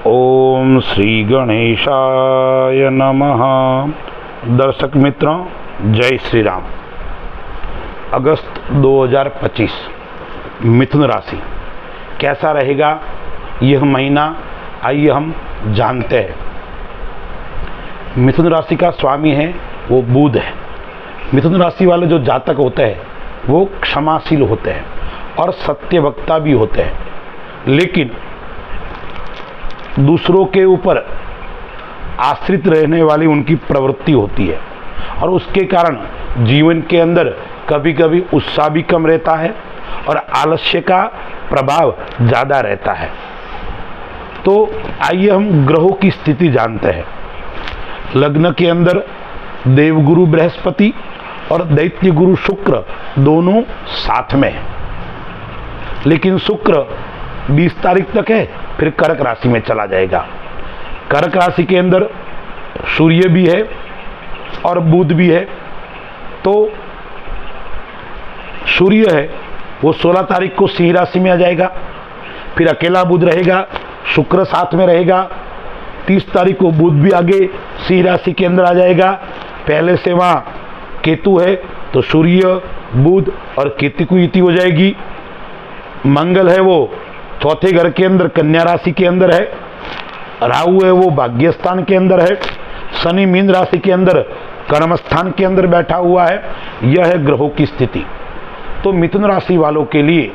ओम श्री गणेशाय नमः। दर्शक मित्रों, जय श्री राम। अगस्त 2025 मिथुन राशि कैसा रहेगा यह महीना, आइए हम जानते हैं। मिथुन राशि का स्वामी है वो बुध है। मिथुन राशि वाले जो जातक होते हैं वो क्षमाशील होते हैं और सत्यवक्ता भी होते हैं, लेकिन दूसरों के ऊपर आश्रित रहने वाली उनकी प्रवृत्ति होती है और उसके कारण जीवन के अंदर कभी कभी उत्साह भी कम रहता है और आलस्य का प्रभाव ज़्यादा रहता है। तो आइए हम ग्रहों की स्थिति जानते हैं। लग्न के अंदर देवगुरु बृहस्पति और दैत्य गुरु शुक्र दोनों साथ में है, लेकिन शुक्र 20 तारीख तक है, फिर कर्क राशि में चला जाएगा। कर्क राशि के अंदर सूर्य भी है और बुध भी है। तो सूर्य है वो 16 तारीख को सिंह राशि में आ जाएगा, फिर अकेला बुध रहेगा, शुक्र साथ में रहेगा। 30 तारीख को बुध भी आगे सिंह राशि के अंदर आ जाएगा। पहले से वहाँ केतु है, तो सूर्य बुध और केतु की युति हो जाएगी। मंगल है वो चौथे घर के अंदर कन्या राशि के अंदर है। राहु है वो भाग्य स्थान के अंदर है। शनि मीन राशि के अंदर कर्म स्थान के अंदर बैठा हुआ है। यह है ग्रहों की स्थिति। तो मिथुन राशि वालों के लिए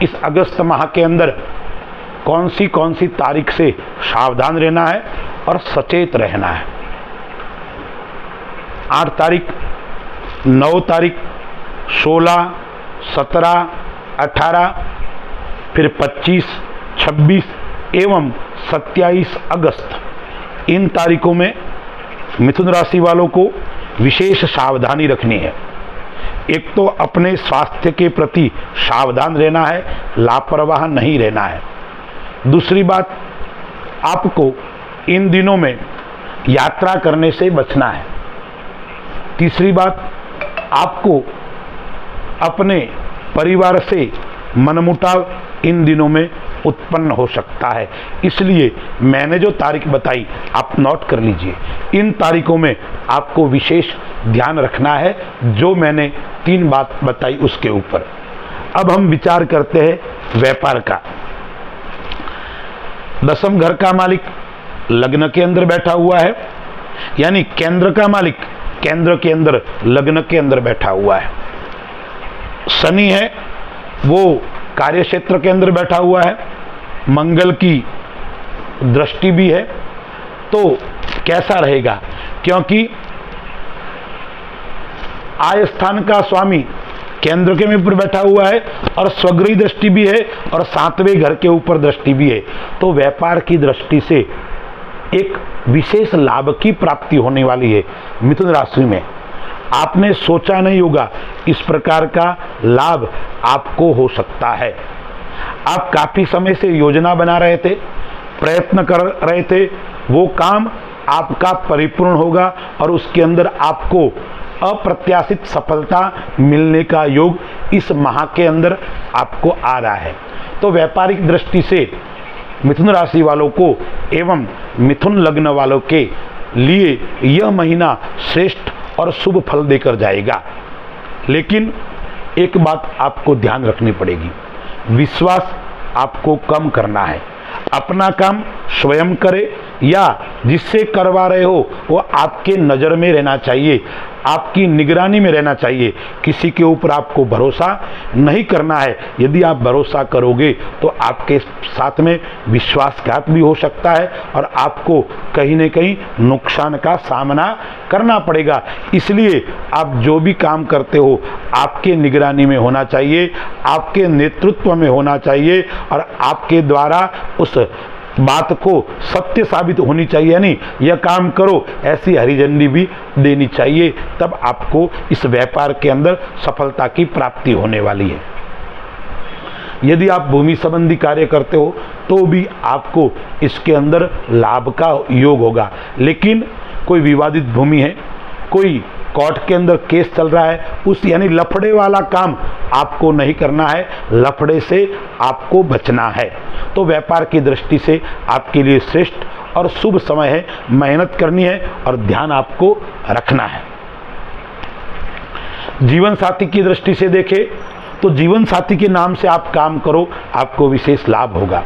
इस अगस्त माह के अंदर कौन सी तारीख से सावधान रहना है और सचेत रहना है। 8 तारीख, 9 तारीख, 16, 17, 18, फिर 25, 26 एवं 27 अगस्त, इन तारीखों में मिथुन राशि वालों को विशेष सावधानी रखनी है। एक तो अपने स्वास्थ्य के प्रति सावधान रहना है, लापरवाह नहीं रहना है। दूसरी बात, आपको इन दिनों में यात्रा करने से बचना है। तीसरी बात, आपको अपने परिवार से मनमुटाव इन दिनों में उत्पन्न हो सकता है, इसलिए मैंने जो तारीख बताई आप नोट कर लीजिए। इन तारीखों में आपको विशेष ध्यान रखना है, जो मैंने 3 बात बताई उसके ऊपर। अब हम विचार करते हैं व्यापार का। 10वें घर का मालिक लग्न के अंदर बैठा हुआ है, यानी केंद्र का मालिक केंद्र के अंदर लग्न के अंदर बैठा हुआ है। शनि है वो कार्य क्षेत्र के अंदर बैठा हुआ है। मंगल की दृष्टि भी है। तो कैसा रहेगा, क्योंकि आय स्थान का स्वामी केंद्र के ऊपर बैठा हुआ है और स्वगृही दृष्टि भी है और 7वें घर के ऊपर दृष्टि भी है। तो व्यापार की दृष्टि से एक विशेष लाभ की प्राप्ति होने वाली है मिथुन राशि में। आपने सोचा नहीं होगा इस प्रकार का लाभ आपको हो सकता है। आप काफी समय से योजना बना रहे थे, प्रयत्न कर रहे थे, वो काम आपका परिपूर्ण होगा और उसके अंदर आपको अप्रत्याशित सफलता मिलने का योग इस माह के अंदर आपको आ रहा है। तो व्यापारिक दृष्टि से मिथुन राशि वालों को एवं मिथुन लग्न वालों के लिए यह महीना श्रेष्ठ और शुभ फल देकर जाएगा। लेकिन एक बात आपको ध्यान रखनी पड़ेगी, विश्वास आपको कम करना है। अपना काम स्वयं करे या जिससे करवा रहे हो वो आपके नज़र में रहना चाहिए, आपकी निगरानी में रहना चाहिए। किसी के ऊपर आपको भरोसा नहीं करना है। यदि आप भरोसा करोगे तो आपके साथ में विश्वासघात भी हो सकता है और आपको कहीं न कहीं नुकसान का सामना करना पड़ेगा। इसलिए आप जो भी काम करते हो आपके निगरानी में होना चाहिए, आपके नेतृत्व में होना चाहिए और आपके द्वारा उस बात को सत्य साबित होनी चाहिए। यानी यह काम करो ऐसी हरी झंडी भी देनी चाहिए, तब आपको इस व्यापार के अंदर सफलता की प्राप्ति होने वाली है। यदि आप भूमि संबंधी कार्य करते हो तो भी आपको इसके अंदर लाभ का योग होगा। लेकिन कोई विवादित भूमि है, कोई कोर्ट के अंदर केस चल रहा है, उस यानी लफड़े वाला काम आपको नहीं करना है, लफड़े से आपको बचना है। तो व्यापार की दृष्टि से आपके लिए श्रेष्ठ और शुभ समय है, मेहनत करनी है और ध्यान आपको रखना है। जीवन साथी की दृष्टि से देखें तो जीवन साथी के नाम से आप काम करो, आपको विशेष लाभ होगा।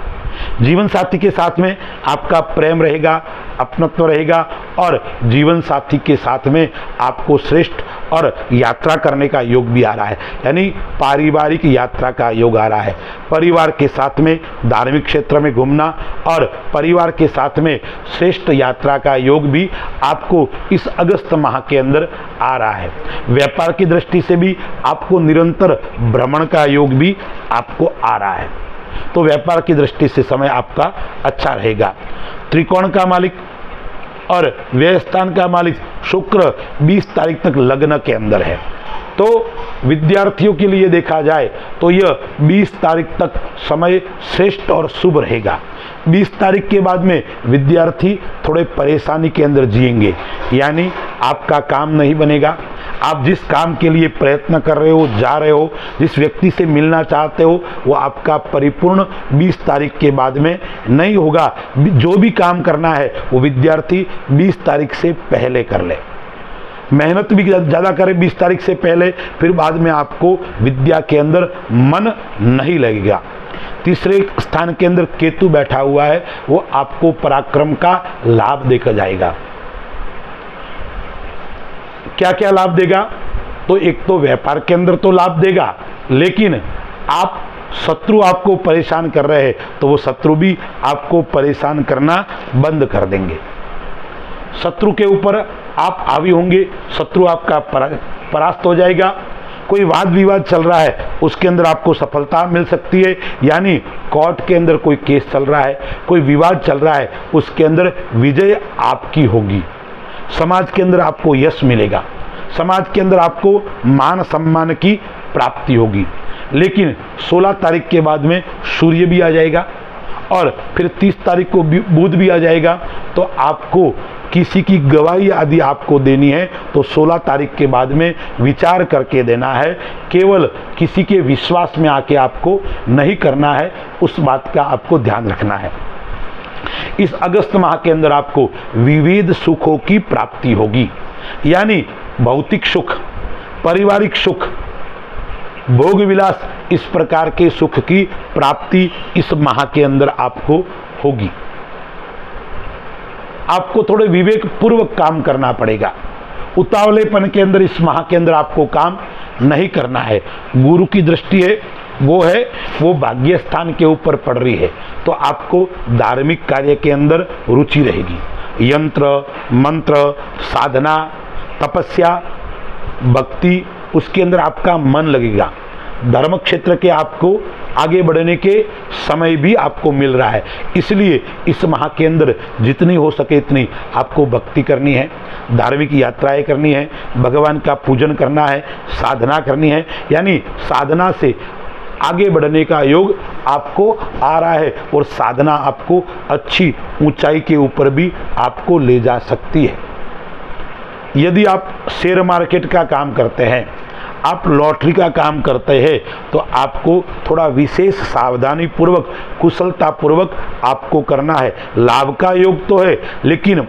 जीवन साथी के साथ में आपका प्रेम रहेगा, अपनत्व रहेगा और जीवन साथी के साथ में आपको श्रेष्ठ और यात्रा करने का योग भी आ रहा है, यानी पारिवारिक यात्रा का योग आ रहा है। परिवार के साथ में धार्मिक क्षेत्र में घूमना और परिवार के साथ में श्रेष्ठ यात्रा का योग भी आपको इस अगस्त माह के अंदर आ रहा है। व्यापार की दृष्टि से भी आपको निरंतर भ्रमण का योग भी आपको आ रहा है। तो व्यापार की दृष्टि से समय आपका अच्छा रहेगा। त्रिकोण का मालिक और व्यय स्थान का मालिक शुक्र 20 तारीख तक लग्न के अंदर है। तो विद्यार्थियों के लिए देखा जाए तो यह 20 तारीख तक समय श्रेष्ठ और शुभ रहेगा। 20 तारीख के बाद में विद्यार्थी थोड़े परेशानी के अंदर जिएंगे, यानी आपका काम नहीं बनेगा। आप जिस काम के लिए प्रयत्न कर रहे हो, जा रहे हो, जिस व्यक्ति से मिलना चाहते हो, वो आपका परिपूर्ण 20 तारीख के बाद में नहीं होगा। जो भी काम करना है वो विद्यार्थी 20 तारीख से पहले कर ले। मेहनत भी ज़्यादा करें 20 तारीख से पहले, फिर बाद में आपको विद्या के अंदर मन नहीं लगेगा। तीसरे स्थान के अंदर केतु बैठा हुआ है, वो आपको पराक्रम का लाभ देकर जाएगा। क्या क्या लाभ देगा? तो एक तो व्यापार के अंदर तो लाभ देगा, लेकिन आप शत्रु आपको परेशान कर रहे हैं तो वो शत्रु भी आपको परेशान करना बंद कर देंगे। शत्रु के ऊपर आप हावी होंगे, शत्रु आपका परास्त हो जाएगा। कोई वाद विवाद चल रहा है उसके अंदर आपको सफलता मिल सकती है, यानी कोर्ट के अंदर कोई केस चल रहा है, कोई विवाद चल रहा है, उसके अंदर विजय आपकी होगी। समाज के अंदर आपको यश मिलेगा, समाज के अंदर आपको मान सम्मान की प्राप्ति होगी। लेकिन 16 तारीख के बाद में सूर्य भी आ जाएगा और फिर 30 तारीख को बुध भी आ जाएगा। तो आपको किसी की गवाही आदि आपको देनी है तो 16 तारीख के बाद में विचार करके देना है। केवल किसी के विश्वास में आके आपको नहीं करना है, उस बात का आपको ध्यान रखना है। इस अगस्त माह के अंदर आपको विविध सुखों की प्राप्ति होगी, यानी भौतिक सुख, पारिवारिक सुख, भोग विलास, इस प्रकार के सुख की प्राप्ति इस माह के अंदर आपको होगी। आपको थोड़े विवेक पूर्वक काम करना पड़ेगा। उतावलेपन के अंदर इस माह के अंदर आपको काम नहीं करना है। गुरु की दृष्टि है वो भाग्य स्थान के ऊपर पड़ रही है, तो आपको धार्मिक कार्य के अंदर रुचि रहेगी। यंत्र मंत्र, साधना, तपस्या, भक्ति, उसके अंदर आपका मन लगेगा। धर्म क्षेत्र के आपको आगे बढ़ने के समय भी आपको मिल रहा है, इसलिए इस माह के अंदर जितनी हो सके इतनी आपको भक्ति करनी है, धार्मिक यात्राएं करनी है, भगवान का पूजन करना है, साधना करनी है। यानी साधना से आगे बढ़ने का योग आपको आ रहा है और साधना आपको अच्छी ऊंचाई के ऊपर भी आपको ले जा सकती है। यदि आप शेयर मार्केट का काम करते हैं, आप लॉटरी का काम करते हैं, तो आपको थोड़ा विशेष सावधानी पूर्वक, कुशलता पूर्वक आपको करना है। लाभ का योग तो है, लेकिन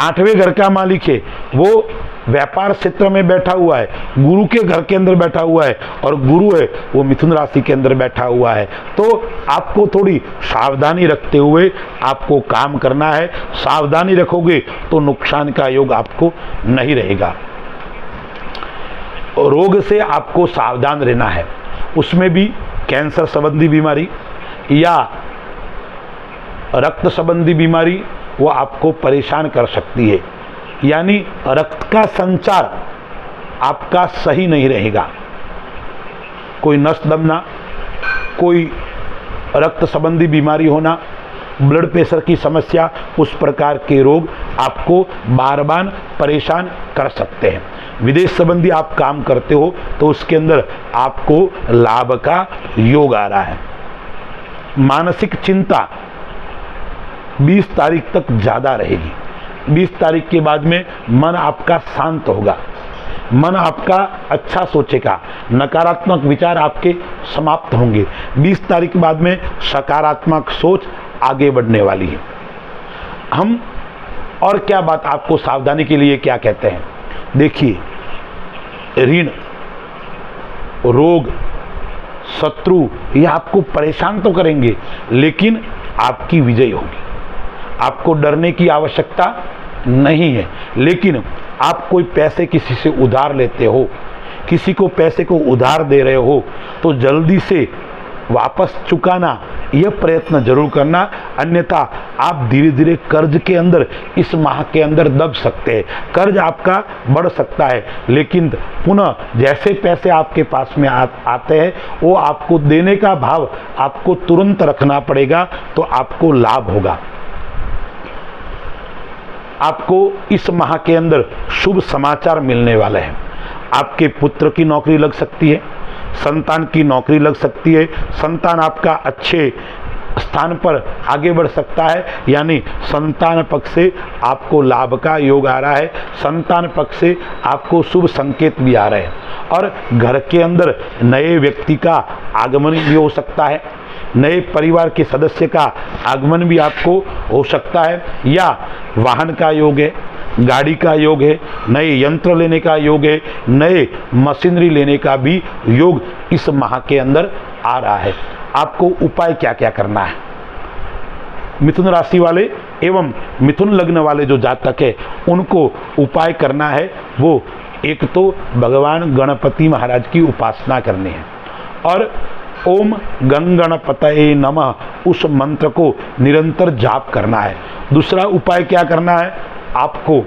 8वें घर का मालिक है वो व्यापार क्षेत्र में बैठा हुआ है, गुरु के घर के अंदर बैठा हुआ है, और गुरु है वो मिथुन राशि के अंदर बैठा हुआ है। तो आपको थोड़ी सावधानी रखते हुए आपको काम करना है। सावधानी रखोगे तो नुकसान का योग आपको नहीं रहेगा। रोग से आपको सावधान रहना है, उसमें भी कैंसर संबंधी बीमारी या रक्त संबंधी बीमारी वो आपको परेशान कर सकती है, यानी रक्त का संचार आपका सही नहीं रहेगा। कोई नस दबना, कोई रक्त संबंधी बीमारी होना, ब्लड प्रेशर की समस्या, उस प्रकार के रोग आपको बार बार परेशान कर सकते हैं। विदेश संबंधी आप काम करते हो तो उसके अंदर आपको लाभ का योग आ रहा है। मानसिक चिंता 20 तारीख तक ज़्यादा रहेगी। 20 तारीख के बाद में मन आपका शांत होगा। मन आपका अच्छा सोचेगा, नकारात्मक विचार आपके समाप्त होंगे। 20 तारीख के बाद में सकारात्मक सोच आगे बढ़ने वाली है। हम और क्या बात आपको सावधानी के लिए क्या कहते हैं, देखिए, ऋण, रोग, शत्रु ये आपको परेशान तो करेंगे, लेकिन आपकी विजय होगी। आपको डरने की आवश्यकता नहीं है। लेकिन आप कोई पैसे किसी से उधार लेते हो, किसी को पैसे को उधार दे रहे हो, तो जल्दी से वापस चुकाना यह प्रयत्न जरूर करना, अन्यथा आप धीरे धीरे कर्ज के अंदर इस माह के अंदर दब सकते हैं। कर्ज आपका बढ़ सकता है, लेकिन पुनः जैसे पैसे आपके पास में आते हैं वो आपको देने का भाव आपको तुरंत रखना पड़ेगा, तो आपको लाभ होगा। आपको इस माह के अंदर शुभ समाचार मिलने वाले हैं। आपके पुत्र की नौकरी लग सकती है, संतान की नौकरी लग सकती है, संतान आपका अच्छे स्थान पर आगे बढ़ सकता है, यानी संतान पक्ष से आपको लाभ का योग आ रहा है, संतान पक्ष से आपको शुभ संकेत भी आ रहे हैं। और घर के अंदर नए व्यक्ति का आगमन भी हो सकता है, नए परिवार के सदस्य का आगमन भी आपको हो सकता है, या वाहन का योग है, गाड़ी का योग है, नए यंत्र लेने का योग है, नए मशीनरी लेने का भी योग इस माह के अंदर आ रहा है। आपको उपाय क्या क्या करना है, मिथुन राशि वाले एवं मिथुन लग्न वाले जो जातक है उनको उपाय करना है, वो एक तो भगवान गणपति महाराज की उपासना करनी है और ओम गं गणपतये नमः उस मंत्र को निरंतर जाप करना है। दूसरा उपाय क्या करना है, आपको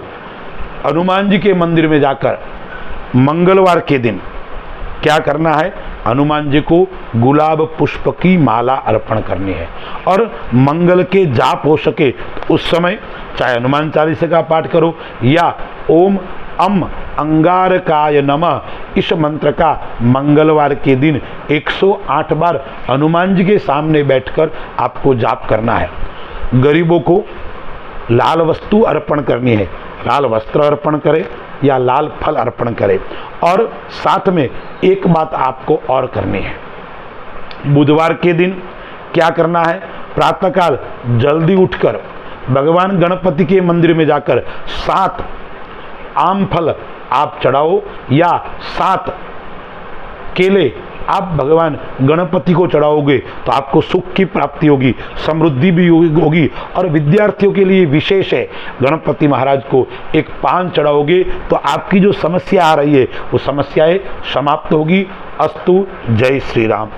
हनुमान जी के मंदिर में जाकर मंगलवार के दिन क्या करना है, हनुमान जी को गुलाब पुष्प की माला अर्पण करनी है और मंगल के जाप हो सके तो उस समय चाहे हनुमान चालीसा का पाठ करो या ओम अम अंगारकाय नमः इस मंत्र का मंगलवार के दिन 108 बार हनुमान जी के सामने बैठकर आपको जाप करना है। गरीबों को लाल वस्तु अर्पण करनी है, लाल वस्त्र अर्पण करें या लाल फल अर्पण करें। और साथ में एक बात आपको और करनी है, बुधवार के दिन क्या करना है, प्रातःकाल जल्दी उठकर भगवान गणपति के मंदिर में जाकर 7 आम फल आप चढ़ाओ या 7 केले आप भगवान गणपति को चढ़ाओगे तो आपको सुख की प्राप्ति होगी, समृद्धि भी होगी। और विद्यार्थियों के लिए विशेष है, गणपति महाराज को एक पान चढ़ाओगे तो आपकी जो समस्या आ रही है वो समस्याएं समाप्त होगी। अस्तु, जय श्री राम।